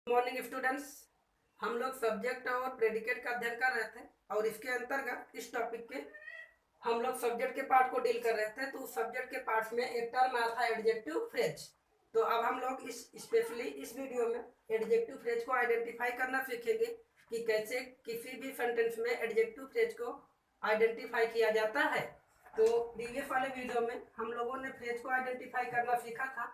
Morning students, हम लोग subject और प्रेडिकेट का अध्ययन कर रहे थे और इसके अंतर्गत इस टॉपिक के हम लोग सब्जेक्ट के पार्ट को डील कर रहे थे। तो उस सब्जेक्ट के पार्ट में एक टर्म आया था एडजेक्टिव फ्रेज। तो अब हम लोग इस स्पेशली इस वीडियो में एडजेक्टिव फ्रेज को आइडेंटिफाई करना सीखेंगे कि कैसे किसी भी सेंटेंस में एडजेक्टिव फ्रेज को आइडेंटिफाई किया जाता है। तो प्रीवियस वाले वीडियो में हम लोगों ने फ्रेज को आइडेंटिफाई करना सीखा था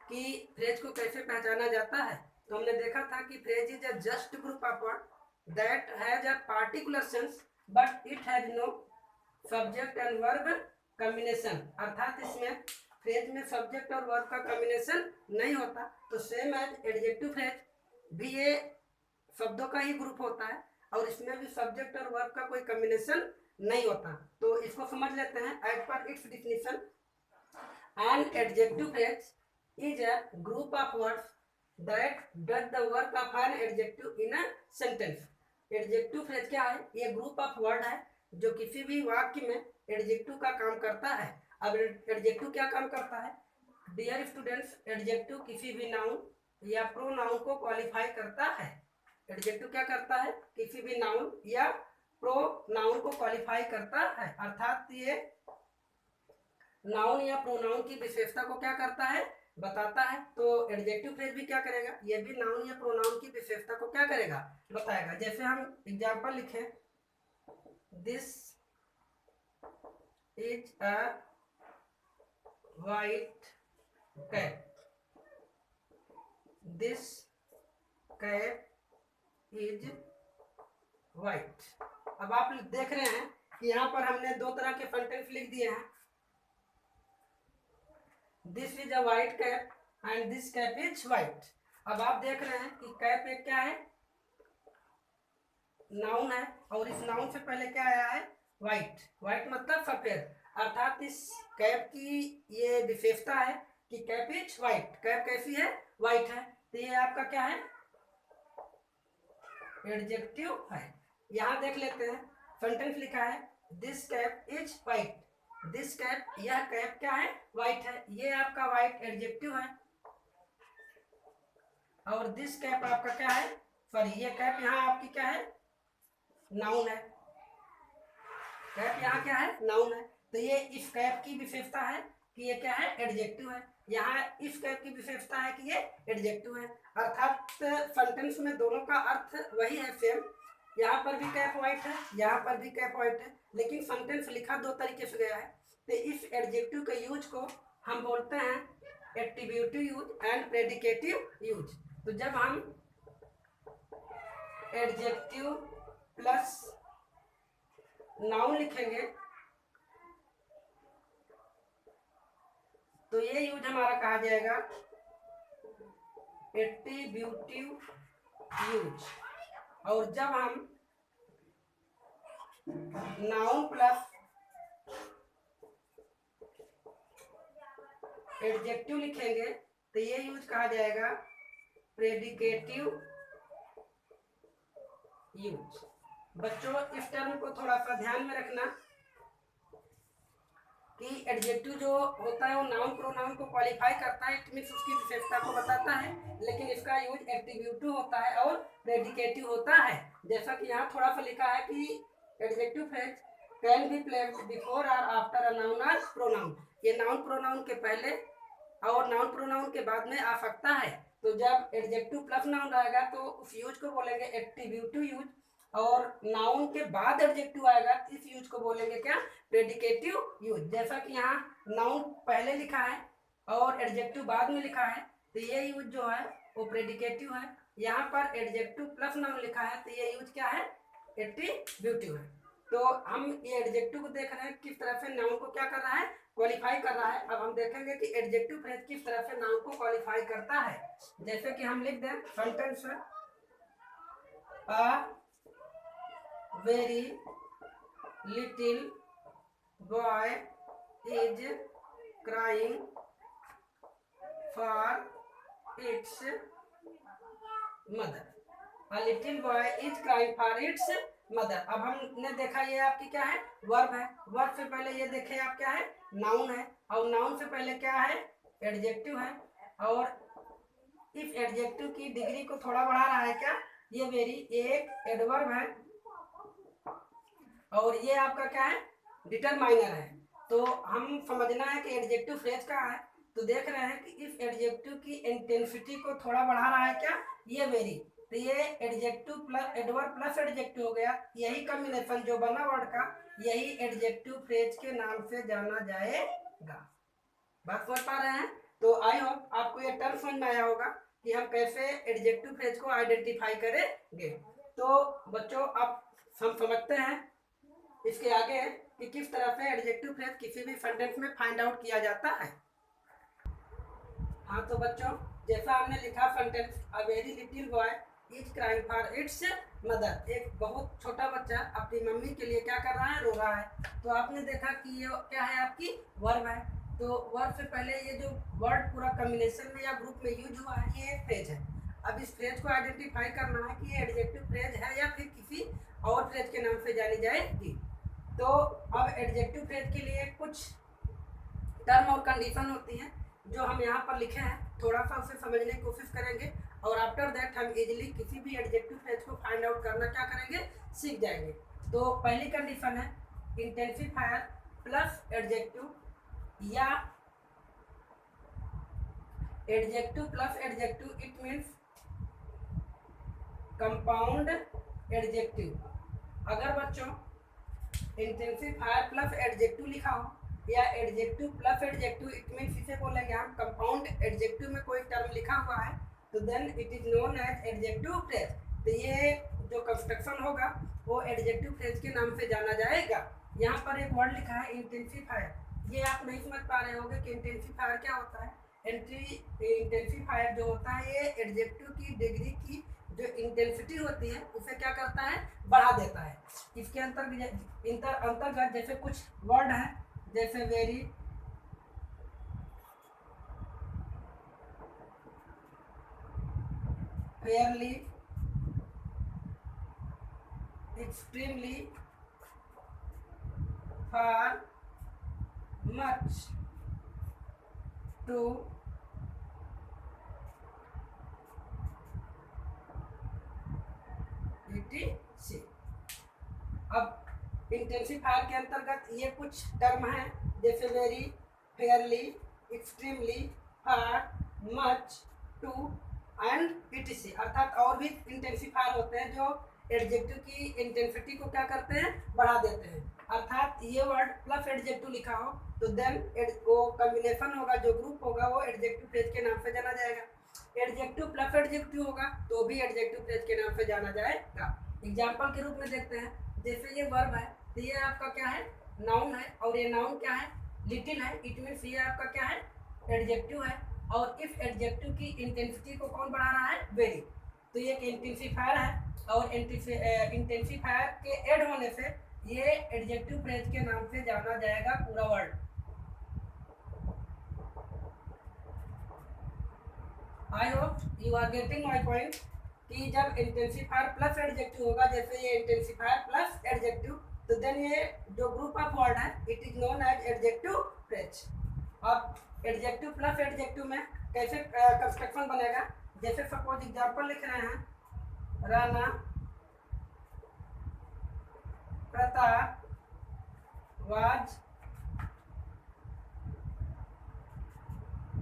कि फ्रेज को कैसे पहचाना जाता है। तो हमने देखा था कि phrase is a just group of word that has a particular sense but it has no subject and verb combination. अर्थात इसमें फ्रेज में सब्जेक्ट और वर्ब का कॉम्बिनेशन नहीं होता। तो सेम एज एडजेक्टिव फ्रेज भी ये शब्दों का ही ग्रुप होता है और इसमें भी सब्जेक्ट और वर्ब का कोई कॉम्बिनेशन नहीं होता। तो इसको समझ लेते हैं। एज पर its definition, an adjective phrase is a group of words that does the work of an adjective in a sentence। Adjective phrase क्या है? ये ग्रुप ऑफ वर्ड है जो किसी भी वाक्य में एडजेक्टिव का काम करता है। अब एडजेक्टिव क्या काम करता है? डियर स्टूडेंट्स, एडजेक्टिव किसी भी नाउन या प्रोनाउन को क्वालिफाई करता है। एडजेक्टिव क्या करता है? किसी भी नाउन या प्रोनाउन को क्वालिफाई करता है। अर्थात ये नाउन या प्रोनाउन की विशेषता को क्या करता है? बताता है। तो एडजेक्टिव फ्रेज भी क्या करेगा? ये भी नाउन या प्रोनाउन की विशेषता को क्या करेगा? बताएगा। जैसे हम एग्जांपल लिखें, this is a white cat, this cat is white. अब आप देख रहे हैं कि यहाँ पर हमने दो तरह के सेंटेंस लिख दिए हैं। This is a white cap and this cap is white. अब आप देख रहे हैं कि कैप एक क्या है? नाउन है और इस नाउन से पहले क्या आया है? वाइट। वाइट मतलब सफेद। अर्थात इस कैप की ये विशेषता है कि कैप इज वाइट। कैप कैसी है? वाइट है। तो ये आपका क्या है? एडजेक्टिव है। यहां देख लेते हैं, सेंटेंस लिखा है this cap is white. This cap, यह कैप क्या है? वाइट है। ये आपका वाइट एडजेक्टिव है और दिस कैप आपका क्या है? सॉरी, ये कैप यहाँ आपकी क्या है? नाउन है। कैप यहाँ क्या है? नाउन है। तो ये इस कैप की विशेषता है कि ये क्या है? एडजेक्टिव है। यहाँ इस कैप की विशेषता है कि ये एडजेक्टिव है। अर्थात सेंटेंस में दोनों का अर्थ वही है, सेम। यहाँ पर भी कैप वाइट है, यहाँ पर भी कैप वाइट है, लेकिन सेंटेंस लिखा दो तरीके से गया है। तो इस एडजेक्टिव के यूज को हम बोलते हैं attributive use and predicative use. तो जब हम एडजेक्टिव प्लस नाउन लिखेंगे तो ये यूज हमारा कहा जाएगा एट्रीब्यूटिव यूज। और जब हम नाउन प्लस एडजेक्टिव लिखेंगे तो ये यूज कहा जाएगा प्रेडिकेटिव यूज। बच्चों, इस टर्म को थोड़ा सा ध्यान में रखना कि एडजेक्टिव जो होता है वो नाउन प्रोनाउन को क्वालिफाई करता है, इट मींस उसकी विशेषता को बताता है, लेकिन इसका यूज एट्रीब्यूटिव होता है और प्रेडिकेटिव होता है। जैसा कि यहाँ थोड़ा सा लिखा है कि adjective phrase can be placed before और आफ्टर अ नाउन और प्रोनाउन। ये नाउन प्रोनाउन के पहले और नाउन प्रोनाउन के बाद में आ सकता है। तो जब एडजेक्टिव प्लस नाउन रहेगा तो उस यूज को बोलेंगे एट्रीब्यूटिव यूज, और नाउन के बाद एडजेक्टिव आएगा इस यूज को बोलेंगे क्या? Predicative use. जैसा कि यहाँ नाउन पहले लिखा है और एडजेक्टिव बाद में लिखा है, तो ये यूज जो है वो प्रेडिकेटिव है। यहाँ पर एडजेक्टिव प्लस नाउन लिखा है तो ये यूज क्या है? एट्रीब्यूटिव है। तो हम ये एडजेक्टिव को देख रहे हैं किस तरह से नाउन को क्या कर रहा है? क्वालिफाई कर रहा है। अब हम देखेंगे कि एडजेक्टिव फ्रेज किस तरह से नाउन को क्वालिफाई करता है। जैसे कि हम लिख दें सेंटेंस में, a very little boy is crying for its mother. A little boy is crying for its mother. अब हमने देखा ये आपकी क्या है? वर्ब है। वर्ब से पहले ये देखे आप क्या है? नाउन है। और नाउन से पहले क्या है? एडजेक्टिव है। और इफ एडजेक्टिव की डिग्री को थोड़ा बढ़ा रहा है क्या, ये वेरी एक एडवर्ब है और ये आपका क्या है, डिटरमाइनर है। तो हम समझना है कि एडजेक्टिव फ्रेज का है। तो देख रहे हैं कि इफ एडजेक्टिव की इंटेंसिटी को थोड़ा बढ़ा रहा है क्या, ये वेरी, तो ये adjective plus adverb plus adjective हो गया। यही कॉम्बिनेशन जो बना वर्ड का, यही एडजेक्टिव फ्रेज के नाम से जाना जाएगा। बात समझ पा रहे हैं? तो आई होप आपको ये टर्म समझ में आया होगा कि हम कैसे एडजेक्टिव फ्रेज को आइडेंटिफाई करेंगे। तो बच्चों अब हम समझते हैं इसके आगे कि किस तरह से एडजेक्टिव फ्रेज किसी भी सेंटेंस में फाइंड आउट किया जाता है। हाँ तो बच्चों, जैसा हमने लिखा sentence, a very little boy is crying for its mother, एक बहुत छोटा बच्चा अपनी मम्मी के लिए क्या कर रहा है, रो रहा है। तो आपने देखा कि ये क्या है, आपकी वर्ब है। तो वर्ब से पहले ये जो वर्ड पूरा कॉम्बिनेशन में या ग्रुप में यूज हुआ है, ये एक फ्रेज है। अब इस फ्रेज को आइडेंटिफाई करना है कि ये एडजेक्टिव फ्रेज है या फिर किसी और फ्रेज के नाम से जानी जाएगी। तो अब एडजेक्टिव फ्रेज के लिए कुछ टर्म और कंडीशन होती हैं जो हम यहाँ पर लिखे हैं। थोड़ा सा उसे समझने की कोशिश करेंगे और आफ्टर दैट हम इजीली किसी भी एडजेक्टिव फ्रेज को फाइंड आउट करना क्या करेंगे, सीख जाएंगे। तो पहली कंडीशन है इंटेंसिफायर प्लस एडजेक्टिव या adjective plus adjective, it means compound adjective. अगर बच्चों इंटेंसिफायर प्लस एडजेक्टिव लिखा हो या adjective plus adjective, it means इसे बोलेंगे हम कंपाउंड एडजेक्टिव में कोई टर्म लिखा हुआ है, तो then it is known as adjective phrase. तो ये जो कंस्ट्रक्शन होगा वो एडजेक्टिव फ्रेज के नाम से जाना जाएगा। यहाँ पर एक वर्ड लिखा है इंटेंसिफायर, ये आप नहीं समझ पा रहे होंगे कि इंटेंसिफायर क्या होता है। इंटेंसिफायर जो होता है ये एडजेक्टिव की डिग्री की जो इंटेंसिटी होती है उसे क्या करता है, बढ़ा देता है। इसके अंतर्गत जैसे कुछ वर्ड है, जैसे very, fairly, extremely, far, much, too, etc। अब इंटेंसिफायर के अंतर्गत ये कुछ टर्म हैं, जैसे very, fairly, extremely, far, much, too and etc। अर्थात और भी इंटेंसिफायर होते हैं जो एडजेक्टिव की इंटेंसिटी को क्या करते हैं, बढ़ा देते हैं। अर्थात ये वर्ड प्लस एडजेक्टिव लिखा हो तो देन वो कॉम्बिनेशन होगा, जो ग्रुप होगा वो एडजेक्टिव फ्रेज के नाम से जाना जाएगा। एडजेक्टिव प्लस एडजेक्टिव होगा तो भी एडजेक्टिव फ्रेज के नाम से जाना जाएगा। एग्जाम्पल के रूप में देखते हैं, जैसे ये वर्ब है तो ये आपका क्या है, नाउन है, और ये नाउन क्या है, लिटिल है, इट मीन्स ये आपका क्या है, एडजेक्टिव है। और इस एडजेक्टिव की इंटेंसिटी को कौन बढ़ा रहा है, वेरी। तो ये एक इंटेंसिफायर है और इंटेंसिफायर के ऐड होने से ये एडजेक्टिव फ्रेज के नाम से जाना जाएगा पूरा word. I hope you are getting my point कि जब इंटेंसिफायर प्लस एडजेक्टिव होगा, जैसे ये इंटेंसिफायर प्लस एडजेक्टिव, तो देन ये जो ग्रुप ऑफ वर्ड है it is known as adjective phrase. अब एडजेक्टिव प्लस एडजेक्टिव में कैसे कंस्ट्रक्शन बनेगा, जैसे सपोज एग्जांपल लिख रहे हैं, Rana Pratap was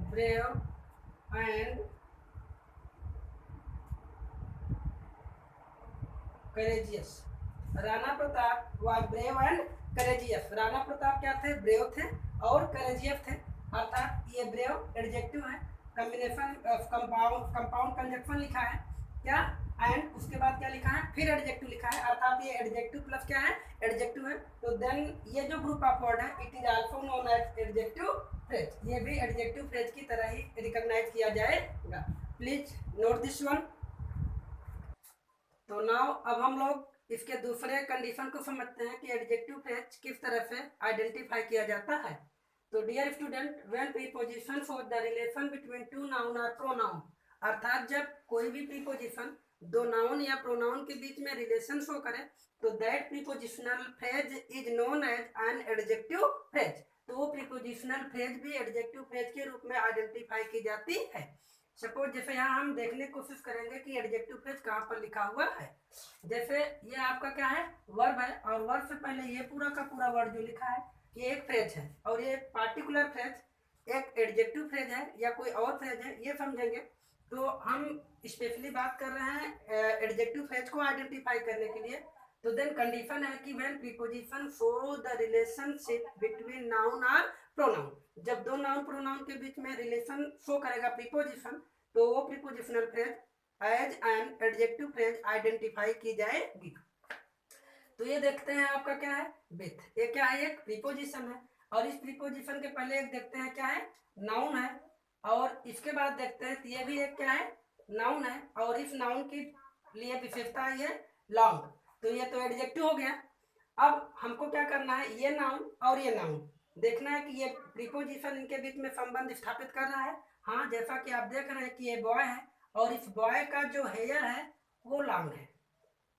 brave and courageous. Rana Pratap was brave and courageous. Rana Pratap क्या थे, ब्रेव थे और करेजियस थे। अर्थात ये ब्रेव एडजेक्टिव है, कॉम्बिनेशन कंपाउंड कंजक्शन लिखा है क्या, एंड उसके बाद क्या लिखा है, फिर एडजेक्टिव लिखा है। अर्थात ये एडजेक्टिव प्लस क्या है, एडजेक्टिव है। तो देन ये जो ग्रुप ऑफ वर्ड है it is also known as adjective phrase. ये भी एडजेक्टिव फ्रेज की तरह ही रिकॉग्नाइज किया जाएगा। Please note this one. तो नाउ अब हम लोग इसके दूसरे कंडीशन को समझते हैं कि एडजेक्टिव फ्रेज किस तरह से आइडेंटिफाई किया जाता है। तो dear student, when preposition for the relation between two noun और प्रोनाउन, अर्थात जब कोई भी प्रीपोजिशन दो नाउन या प्रोनाउन के बीच में रिलेशन शो करे तो that prepositional phrase is known as an adjective phrase. तो वो प्रीपोजिशनल फ्रेज भी एडजेक्टिव फ्रेज के रूप में आइडेंटिफाई की जाती है। सपोज जैसे यहाँ हम देखने की कोशिश करेंगे कि एडजेक्टिव फ्रेज कहाँ पर लिखा हुआ है। जैसे ये आपका क्या है, वर्ब है, और वर्ब से पहले ये पूरा का पूरा वर्ड जो लिखा है ये एक फ्रेज है, और ये पार्टिकुलर फ्रेज एक एडजेक्टिव फ्रेज है या कोई और फ्रेज है, ये समझेंगे। तो हम स्पेशली बात कर रहे हैं एडजेक्टिव फ्रेज को आइडेंटिफाई करने के लिए। तो देन कंडीशन है कि when preposition show the relationship between noun और प्रोनाउन, जब दो नाउन प्रोनाउन के बीच में रिलेशन शो करेगा प्रीपोजिशन, तो वो prepositional phrase as an adjective phrase identify की जाएगी। तो ये देखते हैं आपका क्या है, विथ, ये क्या है, एक प्रीपोजिशन है, और इस प्रीपोजिशन के पहले एक देखते हैं क्या है, नाउन है, और इसके बाद देखते हैं ये भी एक क्या है, नाउन है, और इस नाउन की लिए विशेषता है ये लॉन्ग, तो ये तो एडजेक्टिव हो गया। अब हमको क्या करना है, ये नाउन और ये नाउन देखना है कि ये प्रीपोजिशन इनके बीच में संबंध स्थापित कर रहा है। हाँ, जैसा कि आप देख रहे हैं कि ये बॉय है, और इस बॉय का जो हेयर है वो लॉन्ग है,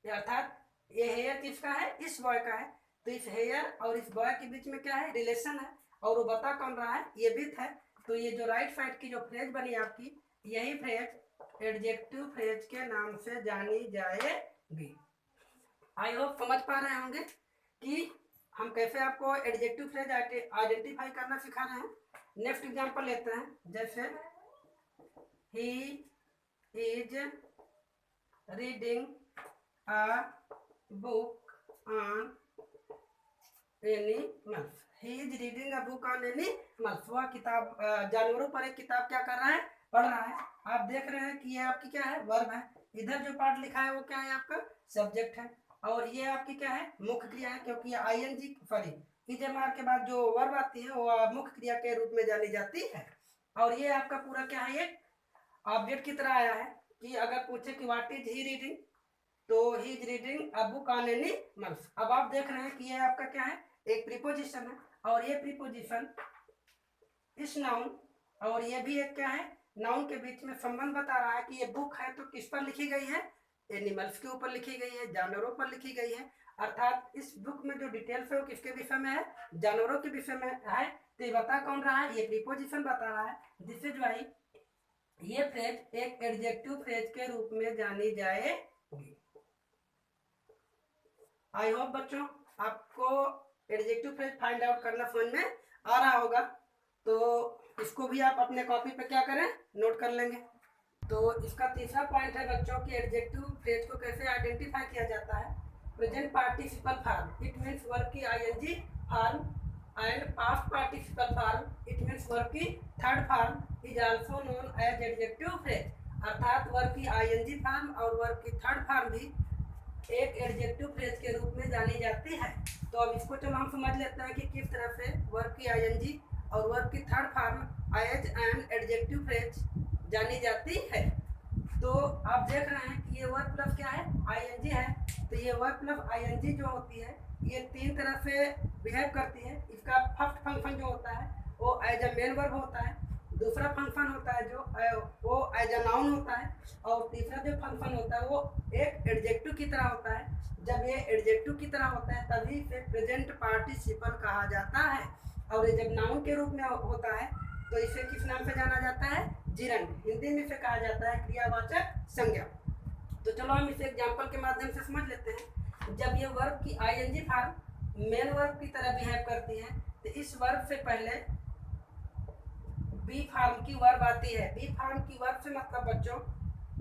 अर्थात ये हेयर किसका है, इस बॉय का है, तो इस हेयर और इस बॉय के बीच में क्या है, रिलेशन है, और वो बता कौन रहा है, ये विथ है। तो ये जो राइट साइड की जो फ्रेज बनी आपकी, यही फ्रेज एडजेक्टिव फ्रेज के नाम से जानी जाएगी। आई होप समझ पा रहे होंगे कि हम कैसे आपको एडजेक्टिव फ्रेज आइडेंटिफाई करना सिखा रहे हैं। नेक्स्ट एग्जांपल लेते हैं, जैसे he is reading a book on animals, he is reading a book on animals, वह किताब जानवरों पर एक किताब क्या कर रहा है, पढ़ रहा है। आप देख रहे हैं कि ये आपकी क्या है, वर्ब है, इधर जो पार्ट लिखा है वो क्या है, आपका सब्जेक्ट है, और ये आपकी क्या है, मुख्य क्रिया है, क्योंकि आईएनजी सॉरी ईजेमार के बाद जो वर्ब आती है वो मुख्य क्रिया के रूप में जानी जाती है। और ये आपका पूरा क्या है, एक ऑब्जेक्ट की तरह आया है कि अगर पूछे कि व्हाट इज ही रीडिंग, तो he is reading a book on animals. अब आप देख रहे हैं कि ये आपका क्या है, एक प्रीपोजिशन है, और ये प्रीपोजिशन इस नाउन और ये भी एक क्या है, नाउन के बीच में संबंध बता रहा है कि ये बुक है तो किस पर लिखी गई है, एनिमल्स के ऊपर लिखी गई है, जानवरों पर लिखी गई है, अर्थात इस बुक में जो डिटेल्स है वो किसके विषय में है, जानवरों के विषय में है। तो ये बता कौन रहा है, ये प्रीपोजिशन बता रहा है। दिस इज व्हाई ये फ्रेज एक एडजेक्टिव फ्रेज के रूप में जानी जाएगी। आई होप बच्चों आपको एडजेक्टिव फ्रेज फाइंड आउट करना समझ में आ रहा होगा। तो इसको भी आप अपने कॉपी पे क्या करें, नोट कर लेंगे। तो इसका तीसरा पॉइंट है बच्चों कि एडजेक्टिव फ्रेज को कैसे आइडेंटिफाई किया जाता है। Present participle form, it means verb की ING form, and past participle form, it means verb की third form is also known as adjective phrase, अर्थात वर्ब की आईएनजी फॉर्म और वर्ब की थर्ड फॉर्म भी एक एडजेक्टिव फ्रेज के रूप में जानी जाती है। तो अब इसको चलो हम समझ लेते हैं कि किस तरह से वर्ब की आईएनजी और वर्ब की third form as an adjective phrase जानी जाती है। तो आप देख रहे हैं कि ये वर्ब प्लस क्या है, आईएनजी है, तो ये वर्ब प्लस आईएनजी जो होती है ये तीन तरह से बिहेव करती है। इसका फर्स्ट फंक्शन जो होता है वो एज अ मेन वर्ब होता है, दूसरा फंक्शन होता है जो वो एज अ नाउन होता है, और तीसरा जो फंक्शन होता है वो एक एडजेक्टिव की तरह होता है। जब ये एडजेक्टिव की तरह होता है तभी इसे प्रेजेंट पार्टिसिपल कहा जाता है, और ये जब नाउन के रूप में होता है तो इसे किस नाम से जाना जाता है, जिरंड, हिंदी में इसे कहा जाता है क्रियावाचक संज्ञा। तो चलो हम इसे एग्जाम्पल के माध्यम से समझ लेते हैं। जब ये वर्ब की आईएनजी फॉर्म मेन वर्ब की तरह बिहेव करती है तो इस वर्ब से पहले बी फॉर्म की वर्ब आती है। बी फॉर्म की वर्ब से मतलब बच्चों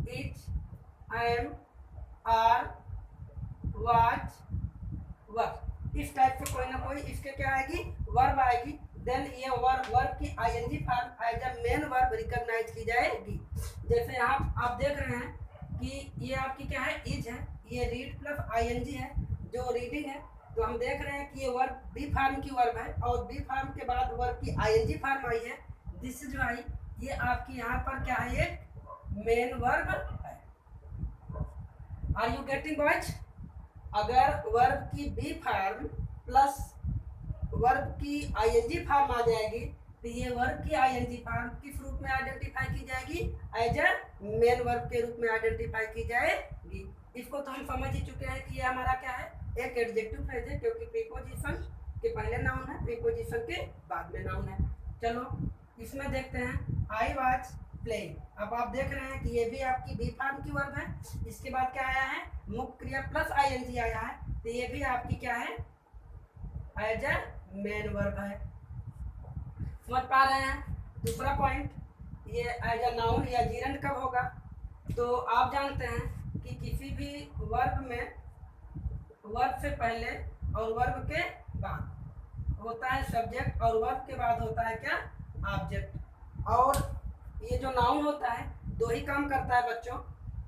is, am, are, was, verb, इस टाइप से कोई ना कोई इसके क्या आएगी, वर्ब आएगी। देन ये वर्ब की ING form as a main verb recognise की जाएगी। जैसे यहाँ आप देख रहे हैं कि ये आपकी क्या है, इज है, ये रीड प्लस आईएनजी है जो रीडिंग है, तो हम देख रहे हैं कि ये वर्ब बी फॉर्म की वर्ब है, और बी फॉर्म के बाद वर्ब की आईएनजी फॉर्म आई है। दिस इज व्हाई ये आपकी यहाँ पर क्या है, ये मेन वर्ब है। Are you getting boys? अगर वर्ब की बी फॉर्म प्लस वर्ब की आईएनजी फॉर्म आ जाएगी तो ये वर्ब की आईएनजी फॉर्म किस रूप में आइडेंटिफाई की जाएगी, एज अ मेन वर्ब के रूप में आइडेंटिफाई की जाएगी। इसको तो हम समझ ही चुके हैं कि ये हमारा क्या है, एक एडजेक्टिव फ्रेज है, क्योंकि प्रीपोजिशन के पहले नाउन है, प्रीपोजिशन के बाद में नाउन है। चलो इसमें देखते हैं, आई वॉच प्लेइंग। अब आप देख रहे हैं कि ये भी आपकी बी फार्म की वर्ब है। इसके बाद क्या आया है, मुख्य क्रिया प्लस आईएनजी आया है, तो ये भी आपकी क्या है, एज ए मेन वर्ब है। समझ पा रहे हैं। दूसरा पॉइंट, ये एज ए नाउन या जीरंड कब होगा, तो आप जानते हैं कि किसी भी वर्ब में वर्ब से पहले और वर्ब के बाद होता है सब्जेक्ट, और वर्ब के बाद होता है क्या, ऑब्जेक्ट। और ये जो नाउन होता है दो ही काम करता है बच्चों,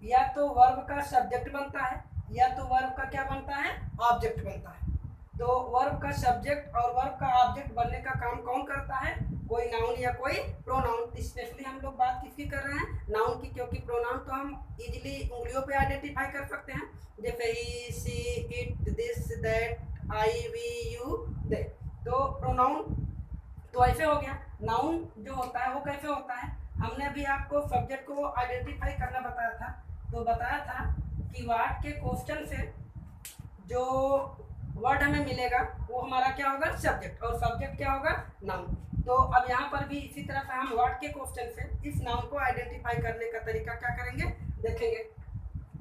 या तो वर्ब का सब्जेक्ट बनता है या तो वर्ब का क्या बनता है, ऑब्जेक्ट बनता है। तो वर्ब का सब्जेक्ट और वर्ब का ऑब्जेक्ट बनने का काम कौन करता है, कोई नाउन या कोई प्रोनाउन। स्पेशली हम लोग बात किसकी कर रहे हैं, नाउन की, क्योंकि प्रोनाउन तो हम इजीली उंगलियों पे आइडेंटिफाई कर सकते हैं, जैसे he, she, it, this, that, I, we, you, they. तो प्रोनाउन तो ऐसे हो गया। नाउन जो होता है वो कैसे होता है, हमने अभी आपको सब्जेक्ट को आइडेंटिफाई करना बताया था, तो बताया था कि वाट के क्वेश्चन से जो वर्ड हमें मिलेगा वो हमारा क्या होगा, सब्जेक्ट, और सब्जेक्ट क्या होगा, नाउन। तो अब यहाँ पर भी इसी तरह से हम वर्ड के क्वेश्चन से इस नाउन को आइडेंटिफाई करने का तरीका क्या करेंगे, देखेंगे।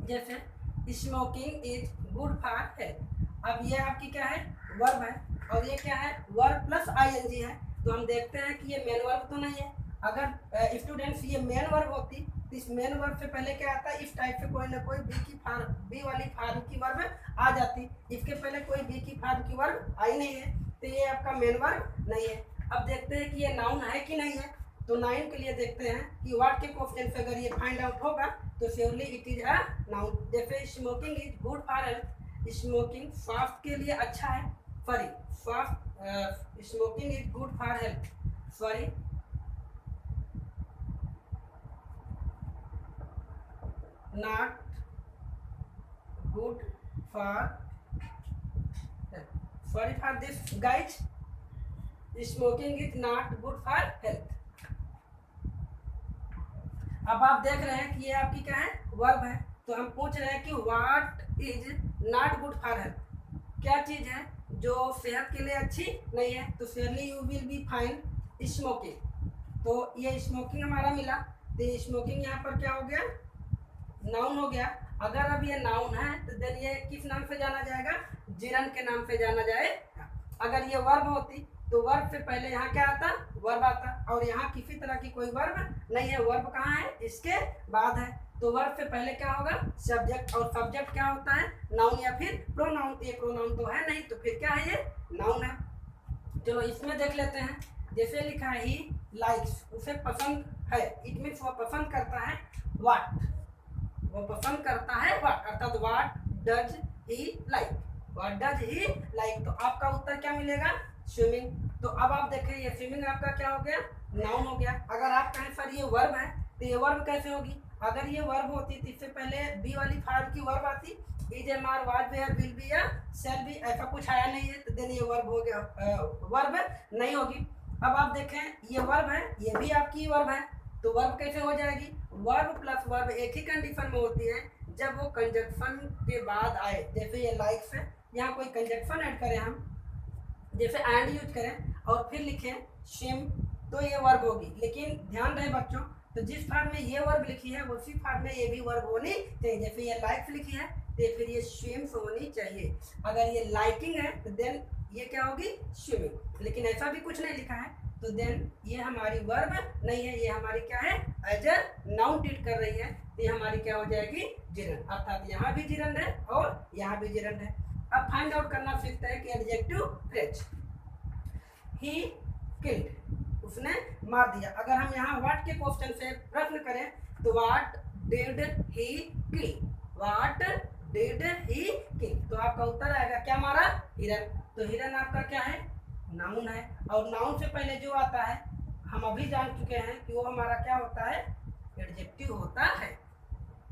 जैसे smoking is good for health. अब ये आपकी क्या है, वर्ब है, और ये क्या है, वर्ब प्लस आईएनजी है। तो हम देखते हैं कि ये मेन वर्ब तो नहीं है। अगर स्टूडेंट्स ये मेन वर्ब होती तो इस मेन वर्ब से पहले क्या आता है, इस टाइप से कोई ना कोई बी वाली फार्म की वर्ब आ जाती। इसके पहले कोई बी की फार्म की वर्ब आई नहीं है, तो ये आपका मेन वर्ब नहीं है। अब देखते हैं कि ये नाउन है कि नहीं है। तो नाउन के लिए देखते हैं कि व्हाट के क्वेश्चन से अगर ये फाइंड आउट होगा तो surely it is a noun. जैसे smoking is good for health, smoking स्वास्थ्य के लिए अच्छा है, सॉरी स्वास्थ्य, smoking is good for health, sorry not good for, sorry for this guys, smoking is not good for health. अब आप देख रहे हैं कि ये आपकी क्या है, वर्ब है। तो हम पूछ रहे हैं कि what is not good for health, क्या चीज है जो सेहत के लिए अच्छी नहीं है। तो surely you will be find smoking. तो ये स्मोकिंग हमारा मिला, तो स्मोकिंग यहाँ पर क्या हो गया, नाउन हो गया। अगर अब ये नाउन है तो देन ये किस नाम से जाना जाएगा, जिरन के नाम से जाना जाएगा। अगर ये वर्ब होती तो वर्ब से पहले यहाँ क्या आता, वर्ब आता, और यहाँ किसी तरह की कोई वर्ब नहीं है, वर्ब कहाँ है, इसके बाद है। तो वर्ब से पहले क्या होगा, सब्जेक्ट, और सब्जेक्ट क्या होता है, नाउन या फिर प्रोनाउन। ये प्रोनाउन तो है नहीं, तो फिर क्या है, ये नाउन है। चलो इसमें देख लेते हैं। जैसे लिखा है ही लाइक्स, उसे पसंद है, इट मीन्स वह पसंद करता है व्हाट, वो पसंद करता है व्हाट, अर्थात what does he like, what does he like. तो आपका उत्तर क्या मिलेगा, स्विमिंग। तो अब आप देखें ये स्विमिंग आपका क्या हो गया, नाउन हो गया। अगर आप कहें सर ये वर्ब है, तो ये वर्ब कैसे होगी, अगर ये वर्ब होती तो इससे पहले बी वाली फार्म की वर्ब आती, is, am, are, was, were, will be या शैल बी, ऐसा कुछ आया नहीं है, तो देन ये वर्ब हो गया, वर्ब नहीं होगी। अब आप देखें ये वर्ब है, ये भी आपकी वर्ब है, तो वर्ब कैसे हो जाएगी, वर्ब प्लस वर्ब एक ही कंडीशन में होती है, जब वो कंजक्शन के बाद आए। जैसे ये लाइक्स है, यहाँ कोई कंजक्शन ऐड करें हम, जैसे एंड यूज करें और फिर लिखें स्विम, तो ये वर्ब होगी। लेकिन ध्यान रहे बच्चों, तो जिस फार्म में ये वर्ब लिखी है उसी फार्म में ये भी वर्ब होनी चाहिए। जैसे ये लाइक्स लिखी है तो फिर ये स्विम्स होनी चाहिए। अगर ये लाइकिंग है तो देन ये क्या होगी, स्विमिंग। लेकिन ऐसा भी कुछ नहीं लिखा है, तो देन ये हमारी वर्ब नहीं है, ये हमारी क्या है, एज ए नाउन ट्रीट कर रही है, तो ये हमारी क्या हो जाएगी, जिरंड। अर्थात यहाँ भी जिरंड है और यहाँ भी जिरंड है। अब फाइंड आउट करना सीखते हैं कि एडजेक्टिव फ्रेज, ही किल्ड, उसने मार दिया। अगर हम यहाँ व्हाट के क्वेश्चन से प्रश्न करें तो what did he kill, what did he kill, तो आपका उत्तर आएगा क्या, मारा, हिरन। तो हिरन आपका क्या है, नाउन है। और नाउन से पहले जो आता है हम अभी जान चुके हैं कि वो हमारा क्या होता है, एडजेक्टिव होता है।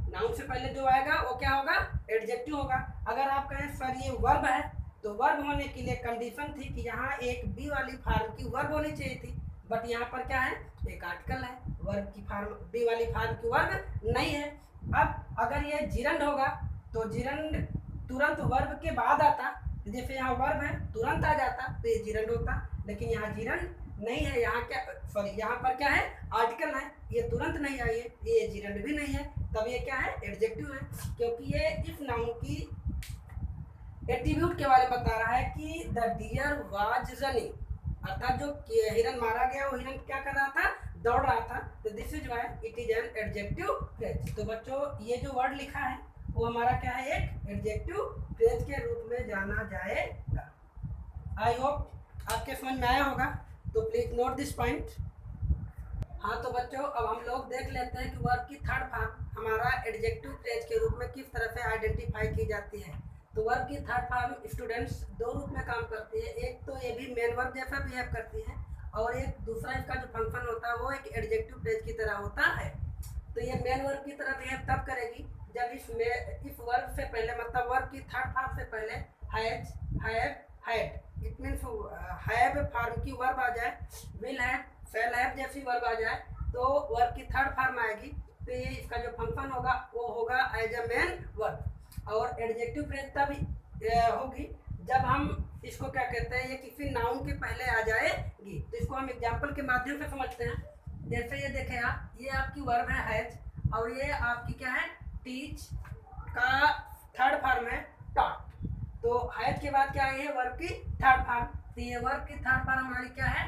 नाउन से पहले जो आएगा वो क्या होगा, एडजेक्टिव होगा। अगर आप कहें सर ये वर्ब है, तो वर्ब होने के लिए कंडीशन थी कि यहाँ एक बी वाली फार्म की वर्ब होनी चाहिए थी, बट यहाँ पर क्या है, एक आर्टिकल है, वर्ब की फार्म, बी वाली फार्म की वर्ब नहीं है। अब अगर ये जिरंड होगा तो जिरंड तुरंत वर्ब के बाद आता, जैसे यहाँ वर्ब है तुरंत आ जाता तो ये जिरंड होता, लेकिन यहाँ जिरंड नहीं है, यहाँ क्या, सॉरी, यहाँ पर क्या है, आर्टिकल है, ये तुरंत नहीं आई है, ये जिरंड भी नहीं है, तब ये क्या है, एडजेक्टिव है, क्योंकि ये इस नाउन की एट्रीब्यूट के बारे में बता रहा है कि द डियर वाज रनिंग, अर्थात जो हिरन मारा गया वो हिरन क्या कर रहा था, दौड़ रहा था, तो this is why it is an adjective phrase. तो बच्चों ये जो वर्ड लिखा है वो हमारा क्या है, एक एडजेक्टिव फ्रेज के रूप में जाना जाएगा। आई होप आपके समझ में आया होगा, तो प्लीज नोट दिस पॉइंट। हाँ तो बच्चों अब हम लोग देख लेते हैं कि वर्ब की थर्ड फॉर्म हमारा एडजेक्टिव फ्रेज के रूप में किस तरह से आइडेंटिफाई की जाती है। तो वर्ब की थर्ड फॉर्म स्टूडेंट्स दो रूप में काम करती है, एक तो ये भी मेन वर्ब जैसा बिहेव करती है, और एक दूसरा इसका जो फंक्शन होता है वो एक एडजेक्टिव फ्रेज की तरह होता है। तो ये मेन वर्ब की तरह बिहेव तब करेगी जब इस वर्ब से पहले, मतलब वर्ब की थर्ड फॉर्म से पहले has, have, had, it means have form की वर्ब आ जाए, विल हैव, शैल हैव जैसी वर्ब आ जाए, तो वर्ब की थर्ड फॉर्म आएगी, तो ये इसका जो फंक्शन होगा वो होगा एज अ मेन वर्ब। और एडजेक्टिव फ्रेज तब होगी जब हम इसको क्या कहते हैं, ये किसी नाउन के पहले आ जाएगी। तो इसको हम एग्जांपल के माध्यम से समझते हैं। जैसे ये देखें आप, ये आपकी वर्ब है हैज, और ये आपकी क्या है, टीच का थर्ड फॉर्म है टॉट। तो हैज के बाद क्या आई है, वर्ब की थर्ड फॉर्म, तो ये वर्ब की थर्ड फॉर्म हमारी क्या है,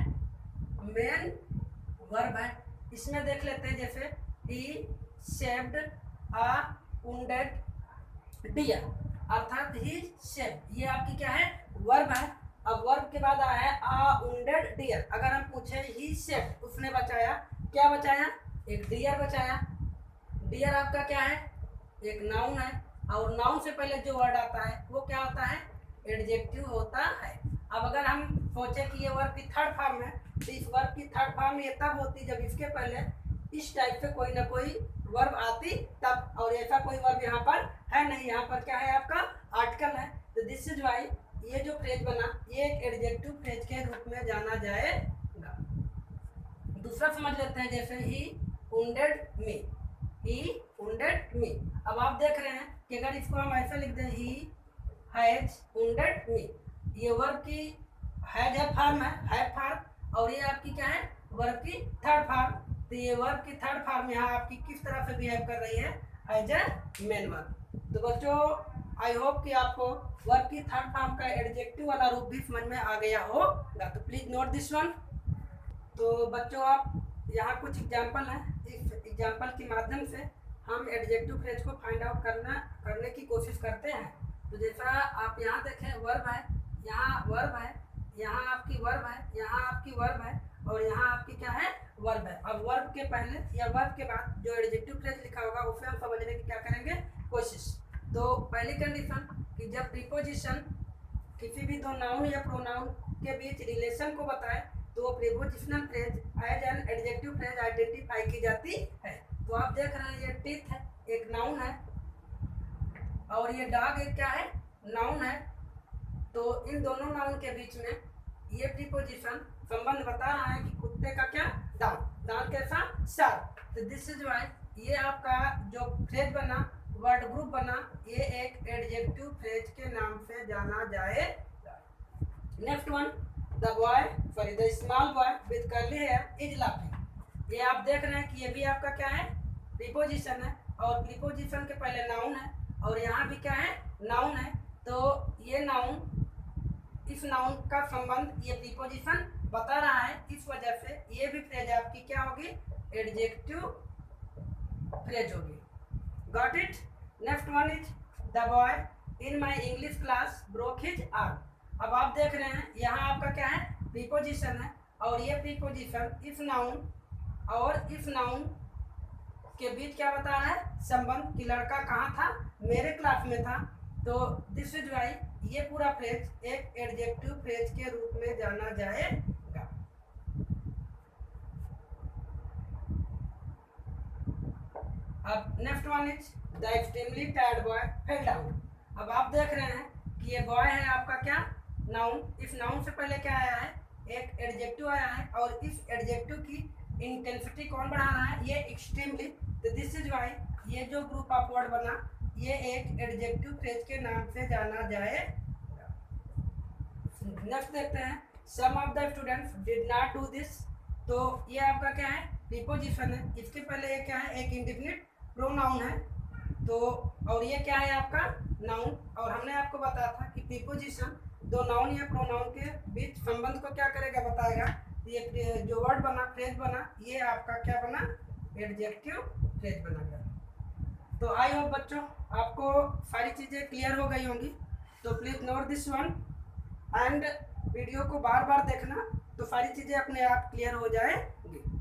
मेन वर्ब है। इसमें देख लेते हैं, जैसे ही शेप्ड अ वुंडेड डियर, अर्थात ही शेप, ये आपकी क्या है, वर्ब है। अब वर्ब के बाद आया है आ वुंडेड डियर। अगर हम पूछे ही शेप, उसने बचाया, क्या बचाया, एक डियर बचाया। डियर आपका क्या है, एक नाउन है, और नाउन से पहले जो वर्ड आता है वो क्या होता है, एडजेक्टिव होता है। अब अगर हम सोचे कि ये वर्ब की थर्ड फॉर्म है, तो इस वर्ब की थर्ड फॉर्म ये तब होती जब इसके पहले इस टाइप से कोई ना कोई वर्ब आती तब, और ऐसा कोई वर्ब यहाँ पर है नहीं, यहाँ पर क्या है, आपका आर्टिकल है। तो दिस इज वाई ये जो फ्रेज बना ये एक एडजेक्टिव फ्रेज के रूप में जाना जाएगा। दूसरा समझ लेते हैं, जैसे ही वुंडेड मी, ही वुंडेड मी। अब आप देख रहे हैं कि अगर इसको हम ऐसा लिख दें, ही हैज वुंडेड मी, ये वर्ब की हैज है फॉर्म है फॉर्म, और ये आपकी क्या है, वर्ब की थर्ड फॉर्म। तो ये वर्ब की थर्ड फॉर्म यहाँ आपकी किस तरह से बिहेव कर रही है, एज ए मेन वर्ब। तो बच्चों आई होप कि आपको वर्ब की थर्ड फॉर्म का एडजेक्टिव वाला रूप भी समझ में आ गया होगा। तो प्लीज नोट दिस वन। तो बच्चों आप यहाँ कुछ एग्जाम्पल हैं, इस एग्जाम्पल के माध्यम से हम एडजेक्टिव फ्रेज को फाइंड आउट करने की कोशिश करते हैं। तो जैसा आप यहाँ देखें, वर्ब है, यहाँ वर्ब है, यहाँ आपकी वर्ब है, यहाँ आपकी वर्ब है, और यहाँ आपकी क्या है, वर्ब है। अब वर्ब के पहले या वर्ब के बाद जो एडजेक्टिव फ्रेज लिखा होगा उसे हम समझने की क्या करेंगे, कोशिश। तो पहली कंडीशन कि जब प्रीपोजिशन किसी भी दो नाउन या प्रोनाउन के बीच रिलेशन को बताए तो वो prepositional phrase as an adjective phrase identify की जाती है। तो आप देख रहे हैं, ये टीथ है, एक नाउन है, और ये डॉग एक क्या है, नाउन है। तो इन दोनों नाउन के बीच में ये प्रीपोजिशन संबंध बता रहा है कि कुत्ते का क्या, दांत, दांत कैसा, शार्प। तो दिस इज व्हाई ये आपका जो फ्रेज बना, वर्ड ग्रुप बना, ये एक एडजेक्टिव फ्रेज के नाम से जाना जाएगा। Next one, the boy, sorry the small boy with curly here is laughing. ये आप देख रहे हैं कि ये भी आपका क्या है, प्रीपोजिशन है, और प्रीपोजिशन के पहले नाउन है, और यहाँ भी क्या है, नाउन है। तो ये नाउन, इस नाउन का संबंध ये प्रीपोजिशन बता रहा है, इस वजह से ये भी फ्रेज आपकी क्या होगी, एडजेक्टिव फ्रेज होगी। Got it. Next one is the boy in my English class broke his arm. अब आप देख रहे हैं यहाँ आपका क्या है, प्रीपोजिशन है, और ये प्रीपोजिशन इस नाउन और इस नाउन के बीच क्या बता रहा है, संबंध, कि लड़का कहाँ था, मेरे क्लास में था। तो दिस इज वाई ये पूरा फ्रेज एक एडजेक्टिव फ्रेज के रूप में जाना जाएगा। अब next one is the extremely tired boy fell down. अब आप देख रहे हैं कि ये बॉय है आपका क्या, नाउन, इस नाउन से पहले क्या आया है, एक एडजेक्टिव आया है, और इस एडजेक्टिव की इंटेंसिटी कौन बढ़ा रहा है, ये एक्सट्रीमली। तो दिस इज वाई ये जो ग्रुप ऑफ वर्ड बना ये एक एडजेक्टिव फ्रेज के नाम से जाना जाएगा। नेक्स्ट देखते हैं, some of the students did not do this. तो ये आपका क्या है, प्रीपोजिशन है। इसके पहले ये क्या है, एक इंडिफिनिट प्रोनाउन है। तो और ये क्या है आपका नाउन। और हमने आपको बताया था कि प्रीपोजिशन दो नाउन या प्रोनाउन के बीच संबंध को क्या करेगा, बताएगा। ये जो वर्ड बना, फ्रेज बना, ये आपका क्या बना, एडजेक्टिव फ्रेज बना गया। तो आई होप बच्चों आपको सारी चीज़ें क्लियर हो गई होंगी। तो please note this one and video को बार बार देखना, तो सारी चीज़ें अपने आप क्लियर हो जाएंगी।